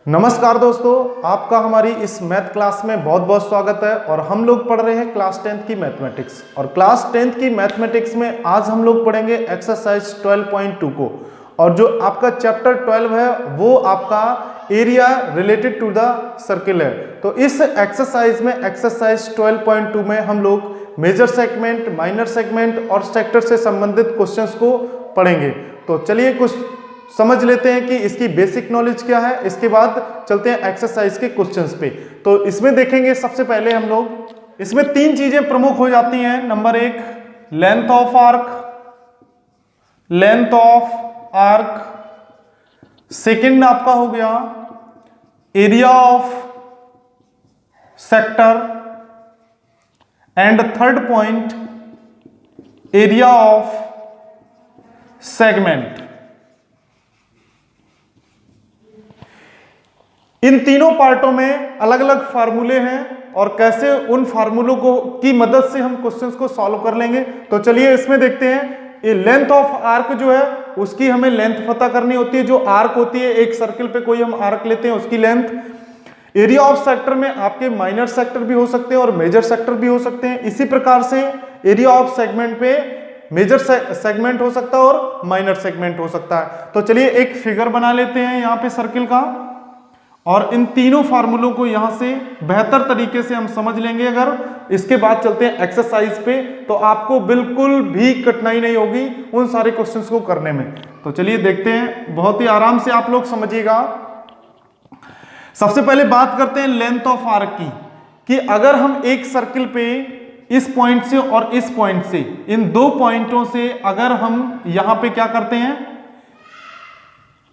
नमस्कार दोस्तों, आपका हमारी इस मैथ क्लास में बहुत बहुत स्वागत है। और हम लोग पढ़ रहे हैं क्लास 10th की मैथमेटिक्स। और क्लास 10th की मैथमेटिक्स में आज हम लोग पढ़ेंगे एक्सरसाइज 12.2 को। और जो आपका चैप्टर 12 है वो आपका area related to the circle है। तो इस एक्सरसाइज में एक्सरसाइज 12.2 में हम लोग मेजर सेगमेंट, माइनर सेगमेंट और सेक्टर से संबंधित क्वेश्चंस को पढ़ेंगे। तो चलिए कुछ समझ लेते हैं कि इसकी बेसिक नॉलेज क्या है, इसके बाद चलते हैं एक्सरसाइज के क्वेश्चंस पे। तो इसमें देखेंगे सबसे पहले हम लोग इसमें तीन चीजें प्रमुख हो जाती हैं। नंबर एक, लेंथ ऑफ आर्क, सेकंड आपका हो गया area of sector, and third point area of segment. इन तीनों पार्टों में अलग अलग फार्मूले हैं और कैसे उन फार्मूलों को की मदद से हम क्वेश्चंस को सॉल्व कर लेंगे। तो चलिए इसमें देखते हैं। ये लेंथ ऑफ आर्क जो है उसकी हमें लेंथ पता करनी होती है। जो आर्क होती है, एक सर्किल पे कोई हम आर्क लेते हैं उसकी लेंथ। एरिया ऑफ सेक्टर में आपके माइनर सेक्टर भी हो सकते हैं और मेजर सेक्टर भी हो सकते हैं। इसी प्रकार से एरिया ऑफ सेगमेंट पे मेजर सेगमेंट हो सकता है और माइनर सेगमेंट हो सकता है। तो चलिए एक फिगर बना लेते हैं यहाँ पे सर्किल का, और इन तीनों फार्मूलों को यहां से बेहतर तरीके से हम समझ लेंगे। अगर इसके बाद चलते हैं एक्सरसाइज पे, तो आपको बिल्कुल भी कठिनाई नहीं होगी उन सारे क्वेश्चंस को करने में। तो चलिए देखते हैं, बहुत ही आराम से आप लोग समझिएगा। सबसे पहले बात करते हैं लेंथ ऑफ आर्क की, कि अगर हम एक सर्किल पे इस पॉइंट से और इस पॉइंट से, इन दो पॉइंटों से अगर हम यहां पे क्या करते हैं,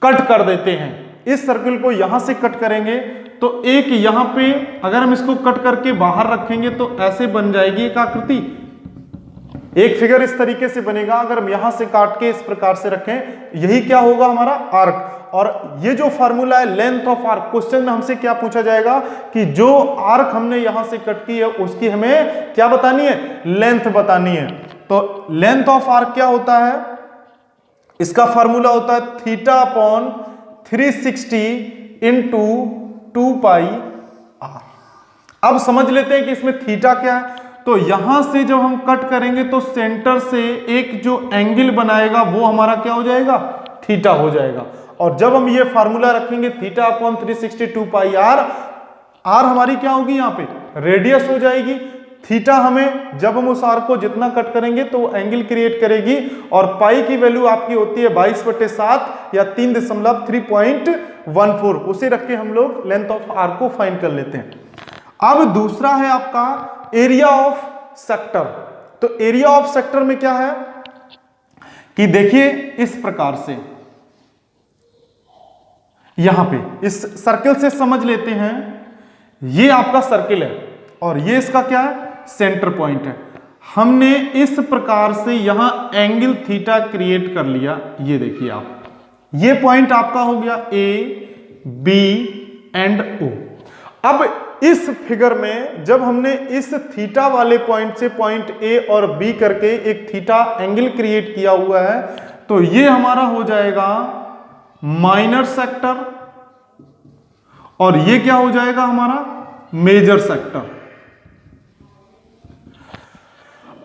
कट कर देते हैं, इस सर्किल को यहां से कट करेंगे, तो एक यहां पे अगर हम इसको कट करके बाहर रखेंगे तो ऐसे बन जाएगी एक आकृति। एक फिगर इस तरीके से बनेगा। अगर हम यहां से काट के इस प्रकार से रखें, यही क्या होगा, हमारा आर्क। और ये जो फार्मूला है लेंथ ऑफ आर्क, क्वेश्चन में हमसे क्या पूछा जाएगा कि जो आर्क हमने यहां से कट की है उसकी हमें क्या बतानी है, लेंथ बतानी है। तो लेंथ ऑफ आर्क क्या होता है, इसका फार्मूला होता है theta upon 360 into 2 pi R. अब समझ लेते हैं कि इसमें थीटा क्या है। तो यहां से जब हम कट करेंगे तो सेंटर से एक जो एंगल बनाएगा वो हमारा क्या हो जाएगा, थीटा हो जाएगा। और जब हम ये फार्मूला रखेंगे theta upon 360 2 pi R, R हमारी क्या होगी, यहाँ पे रेडियस हो जाएगी। थीटा हमें जब हम उस आर्क को जितना कट करेंगे तो एंगल क्रिएट करेगी। और पाई की वैल्यू आपकी होती है 22/7 या 3.14। उसे रख के हम लोग लेंथ ऑफ आर्क को फाइंड कर लेते हैं। अब दूसरा है आपका एरिया ऑफ सेक्टर। तो एरिया ऑफ सेक्टर में क्या है कि देखिए इस प्रकार से, यहां पे इस सर्किल से समझ लेते हैं, ये आपका सर्किल है और ये इसका क्या है, सेंटर पॉइंट है। हमने इस प्रकार से यहां एंगल थीटा क्रिएट कर लिया। ये देखिए आप, ये पॉइंट आपका हो गया ए, बी एंड ओ। अब इस फिगर में जब हमने इस थीटा वाले पॉइंट से पॉइंट ए और बी करके एक थीटा एंगल क्रिएट किया हुआ है, तो ये हमारा हो जाएगा माइनर सेक्टर और ये क्या हो जाएगा, हमारा मेजर सेक्टर।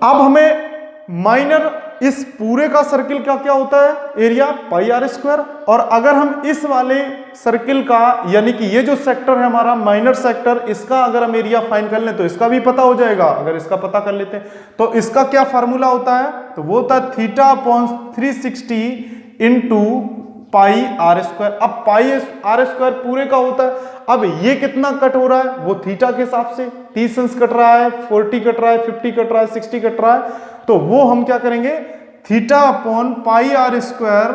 अब हमें माइनर, इस पूरे का सर्किल का क्या होता है, एरिया पाई आर स्क्वायर। और अगर हम इस वाले सर्किल का, यानी कि ये जो सेक्टर है हमारा माइनर सेक्टर, इसका अगर हम एरिया फाइंड कर लें तो इसका भी पता हो जाएगा। अगर इसका पता कर लेते हैं तो इसका क्या फार्मूला होता है, तो वो होता है theta upon 360 into pi R square. अब पाई आर स्क्वायर पूरे का होता है। अब ये कितना कट हो रहा है, वो थीटा के हिसाब से 30 अंश कट रहा है, 40 कट रहा है, 50 कट रहा है, 60 कट रहा है। तो वो हम क्या करेंगे, theta upon pi R square,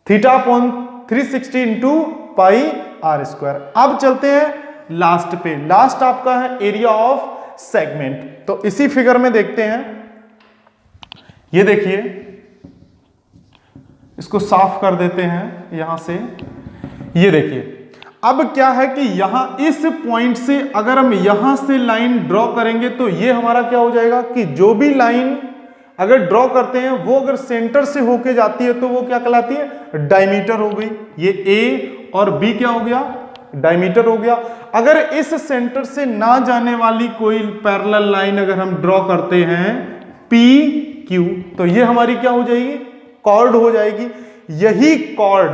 theta upon 360 into pi R square. अब चलते हैं लास्ट पे। लास्ट आपका है एरिया ऑफ सेगमेंट। तो इसी फिगर में देखते हैं, ये देखिए, इसको साफ कर देते हैं यहां से। ये देखिए, अब क्या है कि यहां इस पॉइंट से अगर हम यहां से लाइन ड्रॉ करेंगे तो ये हमारा क्या हो जाएगा कि जो भी लाइन अगर ड्रॉ करते हैं वो अगर सेंटर से होके जाती है तो वो क्या कहलाती है, डायमीटर हो गई। ये ए और बी क्या हो गया, डायमीटर हो गया। अगर इस सेंटर से ना जाने वाली कोई पैरेलल लाइन अगर हम ड्रॉ करते हैं पी क्यू, तो ये हमारी क्या हो जाएगी, कॉर्ड हो जाएगी। यही कॉर्ड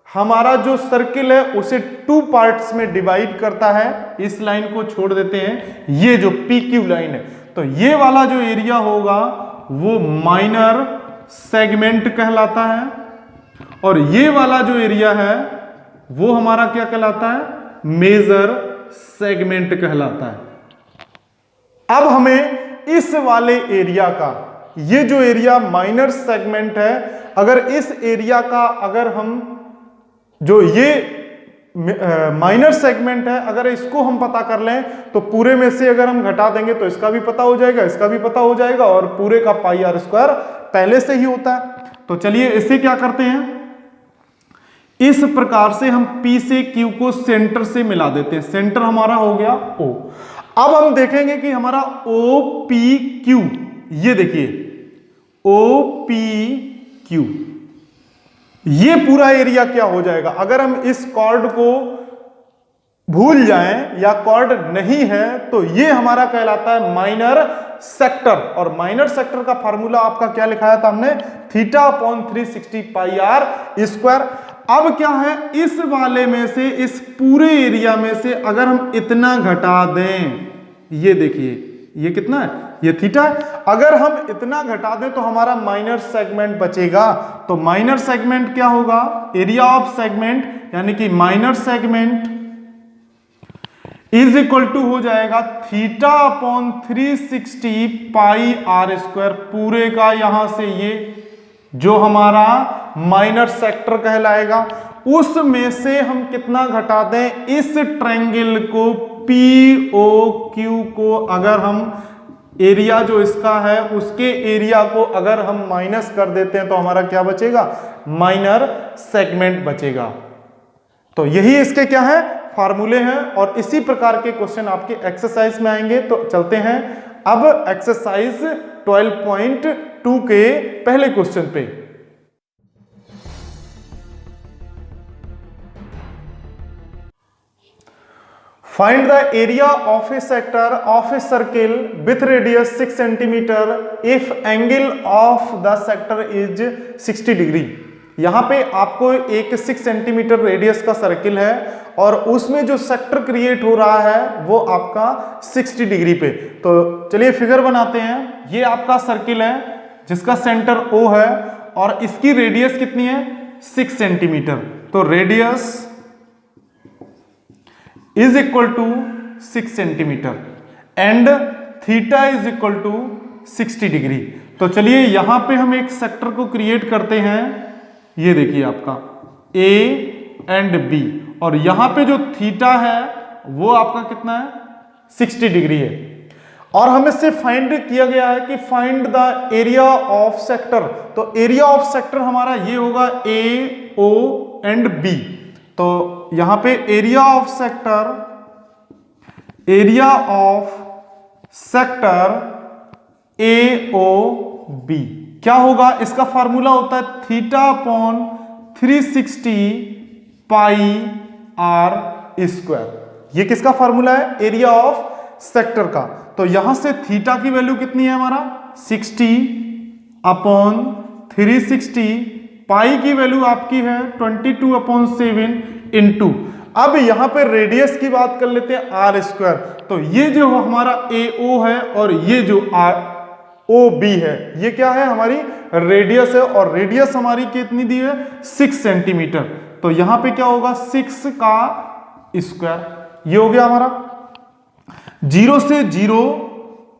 हमारा जो सर्किल है उसे 2 पार्ट्स में डिवाइड करता है। इस लाइन को छोड़ देते हैं, ये जो पी क्यू लाइन है, तो ये वाला जो एरिया होगा वो माइनर सेगमेंट कहलाता है, और ये वाला जो एरिया है वो हमारा क्या कहलाता है, मेजर सेगमेंट कहलाता है। अब हमें इस वाले एरिया का, ये जो एरिया माइनर सेगमेंट है, अगर इस एरिया का अगर हम जो ये माइनर सेगमेंट है अगर इसको हम पता कर लें तो पूरे में से अगर हम घटा देंगे तो इसका भी पता हो जाएगा, इसका भी पता हो जाएगा, और पूरे का पाई आर स्क्वायर पहले से ही होता है। तो चलिए इसे क्या करते हैं, इस प्रकार से हम P से Q को सेंटर से मिला देते हैं। सेंटर हमारा हो गया O। अब हम देखेंगे कि हमारा OPQ, ये देखिए OPQ, ये पूरा एरिया क्या हो जाएगा। अगर हम इस कॉर्ड को भूल जाएं या कॉर्ड नहीं है तो ये हमारा कहलाता है माइनर सेक्टर, और माइनर सेक्टर का फार्मूला आपका क्या लिखाया था हमने, θ/360 पाई आर स्क्वायर। अब क्या है, इस वाले में से, इस पूरे एरिया में से अगर हम इतना घटा दें, ये देखिए ये कितना है, ये थीटा है, अगर हम इतना घटा दें तो हमारा माइनर सेगमेंट बचेगा। तो माइनर सेगमेंट क्या होगा, एरिया ऑफ सेगमेंट यानी कि minor segment is equal to हो जाएगा θ/360 पाई आर स्क्वायर, पूरे का यहां से ये जो हमारा माइनर सेक्टर कहलाएगा, उसमें से हम कितना घटा दें, इस ट्रायंगल को POQ को अगर हम एरिया जो इसका है उसके एरिया को अगर हम माइनस कर देते हैं तो हमारा क्या बचेगा, माइनर सेगमेंट बचेगा। तो यही इसके क्या है, फार्मूले हैं, और इसी प्रकार के क्वेश्चन आपके एक्सरसाइज में आएंगे। तो चलते हैं अब एक्सरसाइज 12.2 के पहले क्वेश्चन पे। Find the area of a sector of a circle with radius 6 cm if angle of the sector is 60 degree. यहाँ पे आपको एक 6 सेंटीमीटर रेडियस का सर्किल है और उसमें जो सेक्टर क्रिएट हो रहा है वो आपका 60 डिग्री पे। तो चलिए फिगर बनाते हैं। ये आपका सर्किल है जिसका सेंटर O है और इसकी रेडियस कितनी है, 6 सेंटीमीटर। तो radius is equal to 6 centimetre and theta is equal to 60 degree. तो चलिए यहां पे हम एक सेक्टर को क्रिएट करते हैं। ये देखिए आपका A एंड B, और यहां पे जो थीटा है वो आपका कितना है, 60 डिग्री है। और हमें से फाइंड किया गया है कि find the area of sector. तो एरिया ऑफ सेक्टर हमारा ये होगा A, O एंड B। तो यहां पे एरिया ऑफ सेक्टर AOB क्या होगा, इसका फार्मूला होता है θ/360 पाई आर स्क्वायर। ये किसका फार्मूला है, एरिया ऑफ सेक्टर का। तो यहां से थीटा की वैल्यू कितनी है हमारा, 60/360, पाई की वैल्यू आपकी है 22/7 इंटू, अब यहां पे रेडियस की बात कर लेते हैं आर स्क्वायर। तो ये जो हमारा AO है और ये जो OB है ये क्या है, हमारी रेडियस है, और रेडियस हमारी कितनी दी है, 6 सेंटीमीटर। तो यहां पे क्या होगा, 6 का स्क्वायर, ये हो गया हमारा। 0 से 0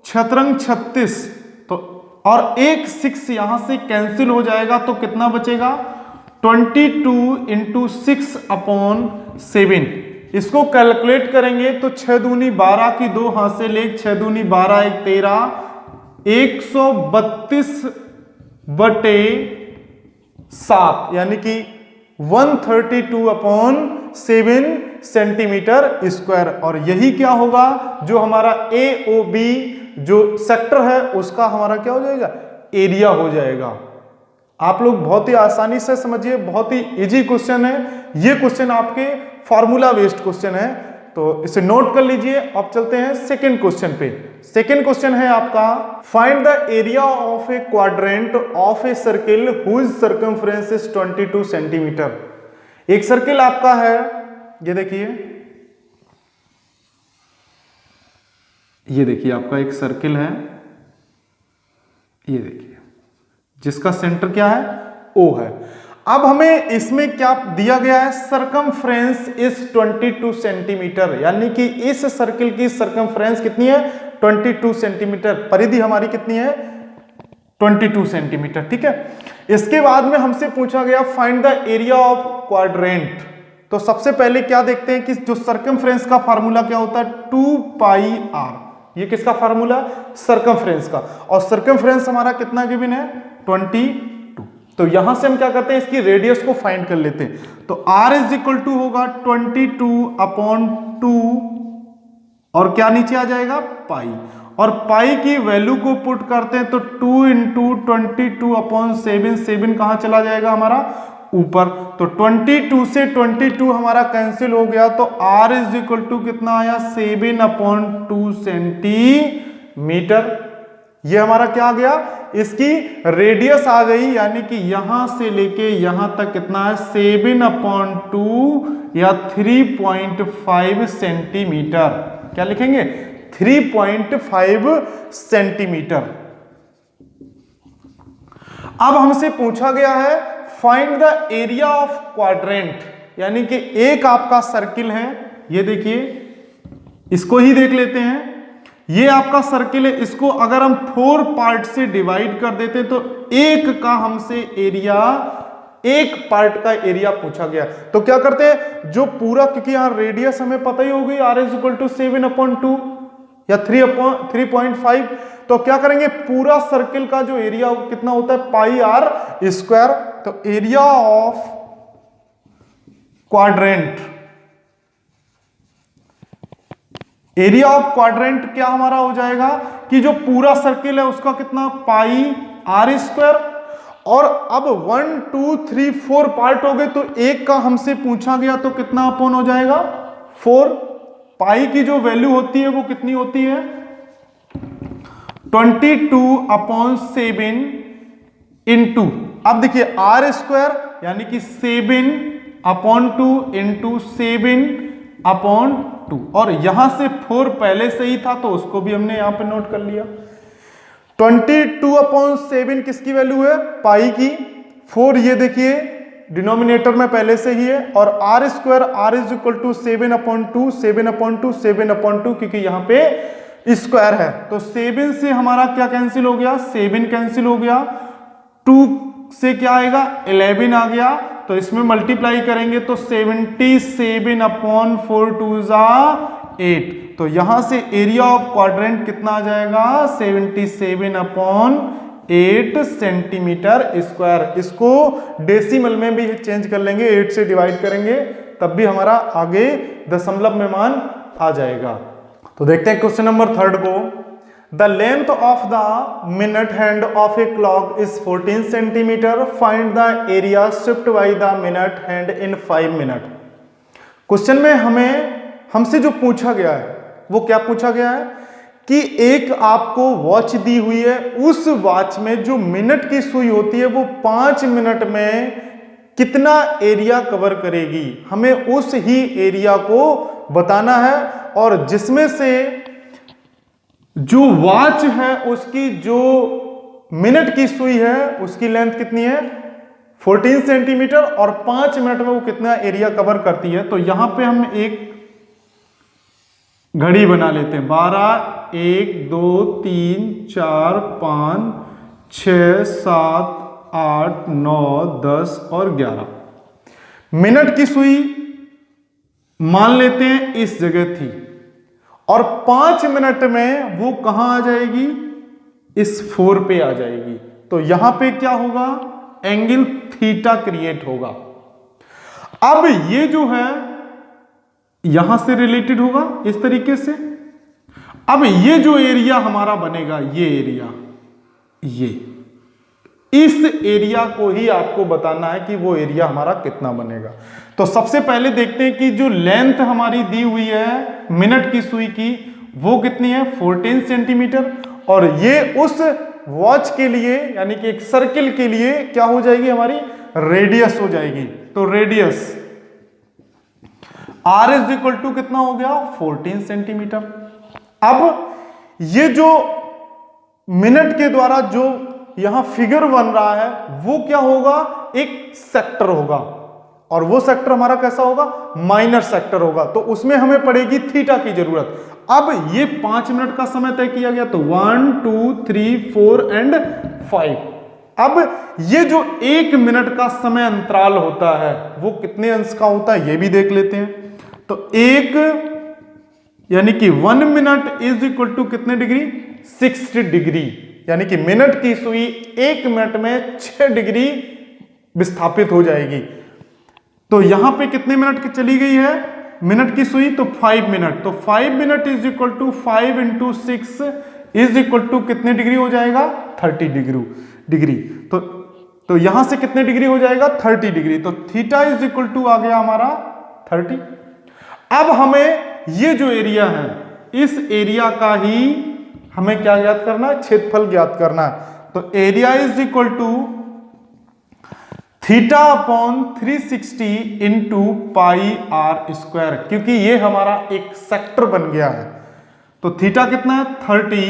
छतरंग 36, तो और एक 6 यहां से कैंसिल हो जाएगा तो कितना बचेगा, 22 इंटू 6/7। इसको कैलकुलेट करेंगे तो 6 दूनी 12 की 2 हाथ से ले, 6 दूनी 12 1 13, 132/7 यानी कि 132/7 सेंटीमीटर स्क्वायर। और यही क्या होगा, जो हमारा AOB जो सेक्टर है उसका हमारा क्या हो जाएगा, एरिया हो जाएगा। आप लोग बहुत ही आसानी से समझिए, बहुत ही इजी क्वेश्चन है ये क्वेश्चन, आपके फॉर्मूला बेस्ड क्वेश्चन है, तो इसे नोट कर लीजिए। अब चलते हैं सेकंड क्वेश्चन पे। सेकंड क्वेश्चन है आपका, find the area of a quadrant of a circle whose circumference is 22 centimetre. एक सर्किल आपका है, ये देखिए, ये देखिए आपका एक सर्किल है, ये देखिए, जिसका सेंटर क्या है, O है। अब हमें इसमें क्या दिया गया है, सर्कमफ्रेंस इज 22 सेंटीमीटर, यानी कि इस सर्किल की सर्कमफ्रेंस कितनी है, 22 सेंटीमीटर। परिधि हमारी कितनी है, 22 सेंटीमीटर, ठीक है। इसके बाद में हमसे पूछा गया find the area of quadrant. तो सबसे पहले क्या देखते हैं कि जो सर्कमफ्रेंस का फार्मूला क्या होता है, 2 पाई आर। ये किसका फार्मूला, सर्कमफ्रेंस का, और सर्कमफ्रेंस हमारा कितना गिवन है, 22। तो यहां से हम क्या करते हैं, इसकी रेडियस को फाइंड कर लेते हैं। तो r इज इक्वल टू होगा 22/2, और क्या नीचे आ जाएगा, पाई, और पाई की वैल्यू को पुट करते हैं तो 2 × 22/7, 7 कहां चला जाएगा हमारा, ऊपर। तो 22 से 22 हमारा कैंसिल हो गया, तो r इज इक्वल टू कितना आया, 7/2 सेंटीमीटर। ये हमारा क्या आ गया, इसकी रेडियस आ गई, यानी कि यहां से लेके यहां तक कितना है, 7/2 या 3.5 सेंटीमीटर। क्या लिखेंगे, 3.5 सेंटीमीटर। अब हमसे पूछा गया है find the area of quadrant, यानी कि एक आपका सर्किल है, ये देखिए, इसको ही देख लेते हैं। ये आपका सर्किल है, इसको अगर हम 4 पार्ट से डिवाइड कर देते तो एक का हमसे एरिया, एक पार्ट का एरिया पूछा गया। तो क्या करते हैं, जो पूरा, क्योंकि यहां रेडियस हमें पता ही होगी, r इज इक्वल टू 7/2 या 3.5, तो क्या करेंगे, पूरा सर्किल का जो एरिया कितना होता है, पाई r स्क्वायर। तो area of quadrant, area of quadrant क्या हमारा हो जाएगा कि जो पूरा सर्किल है उसका कितना, पाई r स्क्वायर। और अब 1 2 3 4 पार्ट हो गए, तो एक का हमसे पूछा गया तो कितना अपॉन हो जाएगा, 4। पाई की जो वैल्यू होती है वो कितनी होती है, 22/7 इंटू, अब देखिए r स्क्वायर यानी कि 7/2 इंटू 7/2, और यहां से 4 पहले से ही था तो उसको भी हमने यहां पे नोट कर लिया। 22/7 किसकी वैल्यू है, पाई की, 4 ये देखिए डिनोमिनेटर में पहले से ही है, और r square, r is equal to 7/2, 7/2, 7/2, क्योंकि यहां पे स्क्वायर है, तो 7 से हमारा क्या कैंसिल हो गया, 7 कैंसिल हो गया, 2 से क्या आएगा, 11 आ गया, तो इसमें मल्टीप्लाई करेंगे तो 77/4 2 8, तो यहां से एरिया ऑफ क्वाड्रेंट कितना आ जाएगा, 77/8 सेंटीमीटर स्क्वायर। इसको डेसिमल में भी चेंज कर लेंगे, 8 से डिवाइड करेंगे तब भी हमारा आगे दशमलव में मान आ जाएगा। तो देखते हैं क्वेश्चन नंबर 3 को। The length of the minute hand of a clock is 14 centimetre, find the area shift by the minute hand in 5 minute. Question में हमसे जो पूछा गया है वो क्या पूछा गया है कि एक आपको वॉच दी हुई है, उस वॉच में जो मिनट की सुई होती है वो 5 मिनट में कितना एरिया कवर करेगी, हमें उस ही एरिया को बताना है। और जिसमें से जो वॉच है उसकी जो मिनट की सुई है उसकी लेंथ कितनी है, 14 सेंटीमीटर, और 5 मिनट में वो कितना एरिया कवर करती है। तो यहां पे हम एक घड़ी बना लेते हैं, 12 1 2 3 4 5 6 7 8 9 10 और 11 मिनट की सुई मान लेते हैं इस जगह थी, और 5 मिनट में वो कहां आ जाएगी, इस 4 पे आ जाएगी। तो यहां पे क्या होगा, एंगल थीटा क्रिएट होगा। अब ये जो है यहां से रिलेटेड होगा इस तरीके से। अब ये जो एरिया हमारा बनेगा, ये एरिया, ये इस एरिया को ही आपको बताना है कि वो एरिया हमारा कितना बनेगा। तो सबसे पहले देखते हैं कि जो लेंथ हमारी दी हुई है मिनट की सुई की वो कितनी है 14 सेंटीमीटर, और ये उस वॉच के लिए यानी कि एक सर्किल के लिए क्या हो जाएगी हमारी रेडियस हो जाएगी। तो radius R is equal to कितना हो गया 14 सेंटीमीटर। अब ये जो मिनट के द्वारा जो यहां फिगर बन रहा है वो क्या होगा, एक सेक्टर होगा, और वो सेक्टर हमारा कैसा होगा माइनर सेक्टर होगा। तो उसमें हमें पड़ेगी थीटा की जरूरत। अब ये 5 मिनट का समय तय किया गया, तो 1 2 3 4 एंड 5। अब ये जो 1 मिनट का समय अंतराल होता है वो कितने अंश का होता है ये भी देख लेते हैं। तो एक यानी कि 1 मिनट इज इक्वल टू कितने डिग्री 60 डिग्री, यानी कि मिनट की सुई 1 मिनट में 6 डिग्री विस्थापित हो जाएगी। तो यहां पे कितने मिनट की चली गई है मिनट की सुई, तो 5 मिनट। तो 5 minute is equal to 5 into 6 is equal to कितने डिग्री हो जाएगा 30 डिग्री। तो यहां से कितने डिग्री हो जाएगा 30 डिग्री। तो थीटा इज इक्वल टू आ गया हमारा 30। अब हमें ये जो एरिया है इस एरिया का ही हमें क्या ज्ञात करना है, क्षेत्रफल ज्ञात करना है। तो area is equal to theta upon 360 into pi R square, क्योंकि ये हमारा एक सेक्टर बन गया है। तो थीटा कितना है 30,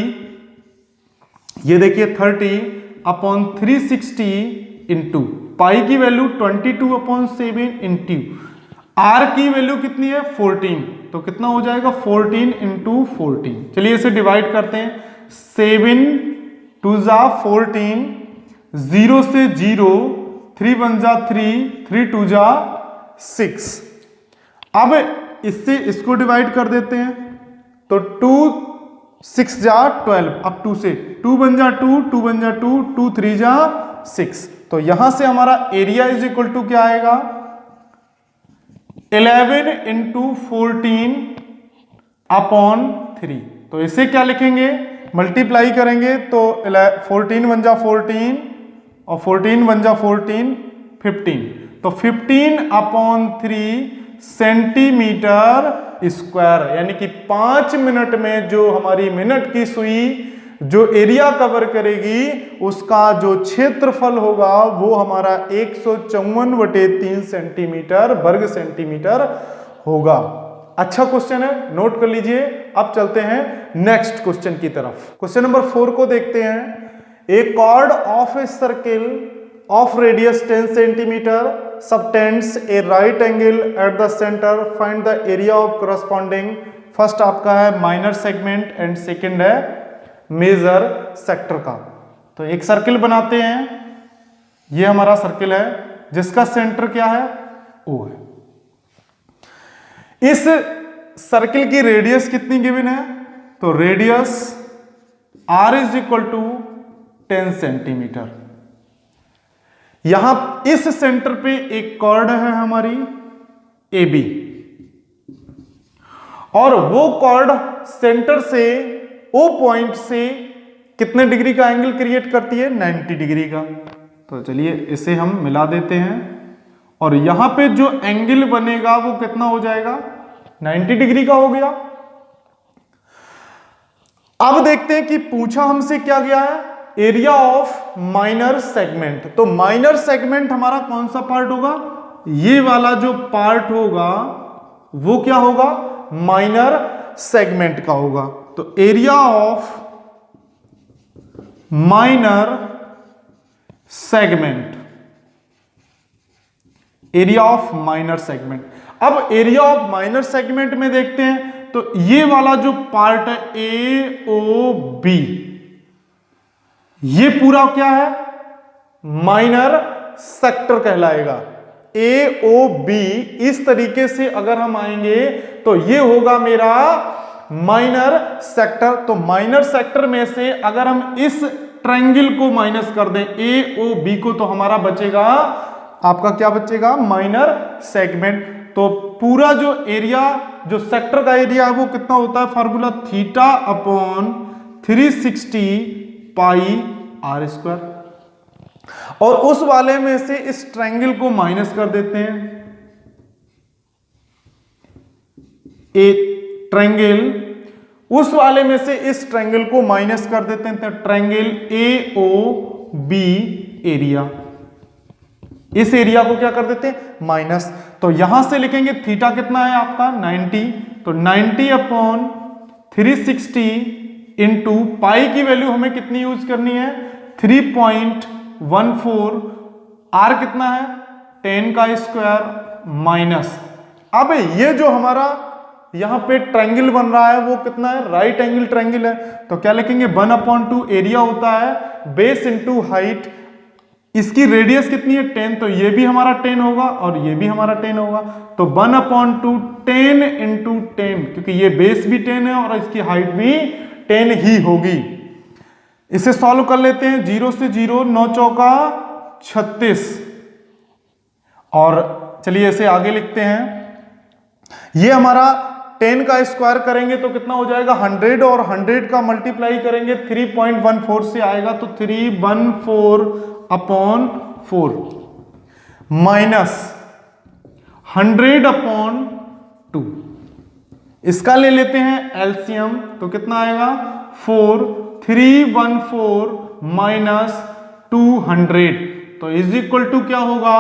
ये देखिए 30 अपॉन 360 इंटू पाई की वैल्यू 22 अपॉन 7 इंटू आर की वैल्यू कितनी है 14, तो कितना हो जाएगा 14 इंटू 14। चलिए इसे डिवाइड करते हैं, 7 2 जा 14, 0 से 0, 3 1 जा 3, 3 2 जा 6। अब इससे इसको डिवाइड कर देते हैं, तो 2 6 जा 12, अब 2 से 2 1 जा 2, 2 1 जा 2, 2 3 जा 6। तो यहां से हमारा एरिया इज इक्वल टू क्या आएगा 11 इंटू 14 अपॉन 3। तो इसे क्या लिखेंगे मल्टीप्लाई करेंगे, तो 14 1 जा 14 और 14 1 जा 14 15, तो 15 अपॉन 3 सेंटीमीटर स्क्वायर, यानी कि 5 मिनट में जो हमारी मिनट की सुई जो एरिया कवर करेगी उसका जो क्षेत्रफल होगा वो हमारा 154/3 सेंटीमीटर वर्ग सेंटीमीटर होगा। अच्छा क्वेश्चन है, नोट कर लीजिए। अब चलते हैं नेक्स्ट क्वेश्चन की तरफ। क्वेश्चन नंबर 4 को देखते हैं। A chord of a circle of radius 10 centimetre subtends a right angle at the centre, find the area of corresponding. First आपका है माइनर सेगमेंट एंड सेकंड है मेजर सेक्टर का। तो एक सर्किल बनाते हैं, ये हमारा सर्किल है जिसका सेंटर क्या है O है। इस सर्किल की रेडियस कितनी गिवन है, तो radius R is equal to 10 centimetre. यहां इस सेंटर पे एक कॉर्ड है हमारी AB, और वो कॉर्ड सेंटर से O पॉइंट से कितने डिग्री का एंगल क्रिएट करती है 90 डिग्री का। तो चलिए इसे हम मिला देते हैं, और यहां पे जो एंगल बनेगा वो कितना हो जाएगा 90 डिग्री का हो गया। अब देखते हैं कि पूछा हमसे क्या गया है, एरिया ऑफ माइनर सेगमेंट। तो माइनर सेगमेंट हमारा कौन सा पार्ट होगा, ये वाला जो पार्ट होगा वो क्या होगा माइनर सेगमेंट का होगा। तो area of minor segment, area of minor segment. अब एरिया ऑफ माइनर सेगमेंट में देखते हैं, तो ये वाला जो पार्ट है AOB, ये पूरा क्या है माइनर सेक्टर कहलाएगा। AOB इस तरीके से अगर हम आएंगे तो ये होगा मेरा माइनर सेक्टर। तो माइनर सेक्टर में से अगर हम इस ट्रायंगल को माइनस कर दें AOB को, तो हमारा बचेगा आपका क्या बचेगा माइनर सेगमेंट। तो पूरा जो एरिया जो सेक्टर का एरिया है वो कितना होता है, formula theta upon 360 pi R square. और उस वाले में से इस ट्रायंगल को माइनस कर देते हैं। ए ट्रायंगल, उस वाले में से इस ट्रायंगल को माइनस कर देते हैं, तो ट्रायंगल AOB एरिया, इस एरिया को क्या कर देते हैं माइनस। तो यहां से लिखेंगे थीटा कितना है आपका 90, तो 90/360 इंटू पाई की वैल्यू हमें कितनी यूज करनी है 3.14, आर कितना है 10 का स्क्वायर माइनस। अब ये जो हमारा यहां पे ट्रायंगल बन रहा है वो कितना है राइट एंगल ट्रायंगल है, तो क्या लिखेंगे 1/2 एरिया होता है बेस इंटू हाइट, इसकी रेडियस कितनी है 10, तो ये भी हमारा 10 होगा और ये भी हमारा 10 होगा, तो 1/2 10 इंटू 10, क्योंकि ये बेस भी 10 है और इसकी हाइट भी 10 ही होगी। इसे सॉल्व कर लेते हैं, 0 से 0 9 चौका 36, और चलिए इसे आगे लिखते हैं। ये हमारा 10 का स्क्वायर करेंगे तो कितना हो जाएगा 100, और 100 का मल्टीप्लाई करेंगे 3.14 से आएगा, तो 314/4 माइनस 100/2, इसका ले लेते हैं एलसीएम, तो कितना आएगा 4, 314 माइनस 200, तो इज इक्वल टू क्या होगा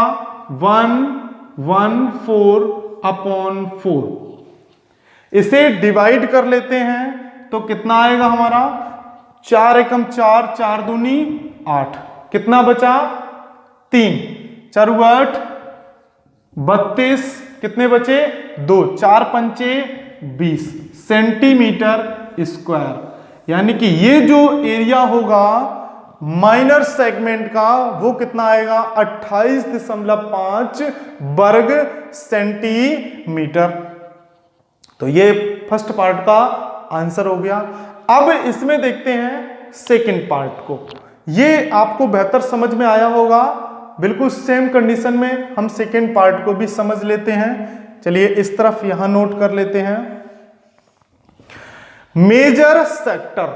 114/4। इसे डिवाइड कर लेते हैं तो कितना आएगा हमारा 4 एकम 4, 4 दूनी 8, कितना बचा 3, 4 8 32, कितने बचे 2, 4 पंचे 20 सेंटीमीटर स्क्वायर। यानी कि ये जो एरिया होगा माइनर सेगमेंट का वो कितना आएगा 28.5 वर्ग सेंटीमीटर। तो ये फर्स्ट पार्ट का आंसर हो गया। अब इसमें देखते हैं सेकंड पार्ट को, ये आपको बेहतर समझ में आया होगा। बिल्कुल सेम कंडीशन में हम सेकंड पार्ट को भी समझ लेते हैं। चलिए इस तरफ यहां नोट कर लेते हैं। मेजर सेक्टर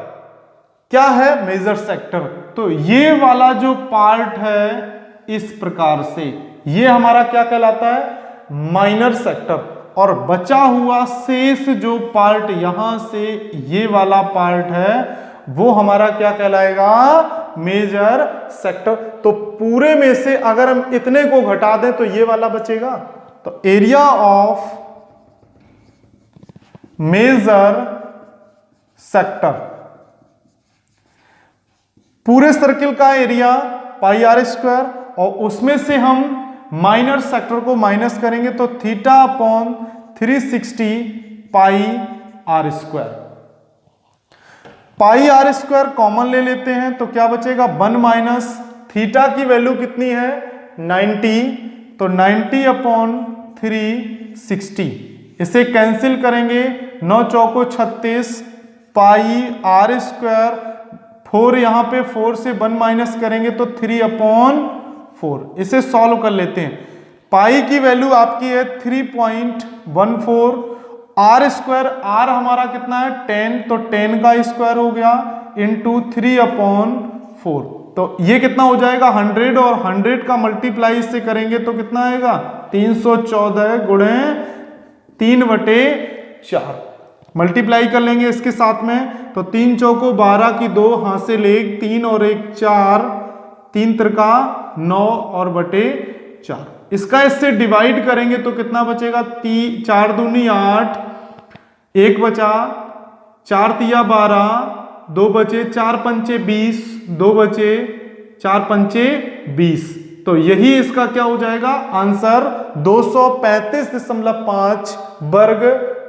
क्या है मेजर सेक्टर, तो ये वाला जो पार्ट है इस प्रकार से ये हमारा क्या कहलाता है माइनर सेक्टर, और बचा हुआ शेष जो पार्ट यहां से ये वाला पार्ट है वो हमारा क्या कहलाएगा मेजर सेक्टर। तो पूरे में से अगर हम इतने को घटा दें तो ये वाला बचेगा, तो एरिया ऑफ मेजर सेक्टर, पूरे सर्किल का एरिया πr², और उसमें से हम माइनर सेक्टर को माइनस करेंगे तो θ/360 πr²। πr² कॉमन ले लेते हैं तो क्या बचेगा 1 माइनस थीटा की वैल्यू कितनी है 90, तो 90/360, इसे कैंसिल करेंगे 9 चौको 36 πr², 4 यहां पे 4 से 1 माइनस करेंगे तो 3/4। इसे सॉल्व कर लेते हैं। पाई की वैल्यू आपकी है 3.14, r², r हमारा कितना है 10, तो 10 का स्क्वायर हो गया इंटू 3/4, तो ये कितना हो जाएगा 100, और 100 का मल्टीप्लाई इससे करेंगे तो कितना आएगा 314 गुणे 3/4, मल्टीप्लाई कर लेंगे इसके साथ में तो 3 चौको 12 की 2 हासिल 1, 3 और 1 4, 3 त्रिका 9 और बटे 4, इसका इससे डिवाइड करेंगे तो कितना बचेगा 4 दूनी 8, 1 बचा, 4 तिया 12, 2 बचे, 4 पंचे 20, 2 बचे, 4 पंचे 20, तो यही इसका क्या हो जाएगा आंसर 235.5 वर्ग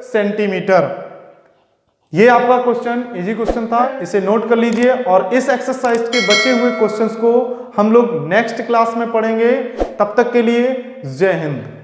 सेंटीमीटर। ये आपका क्वेश्चन इजी क्वेश्चन था, इसे नोट कर लीजिए। और इस एक्सरसाइज के बचे हुए क्वेश्चंस को हम लोग नेक्स्ट क्लास में पढ़ेंगे। तब तक के लिए जय हिंद।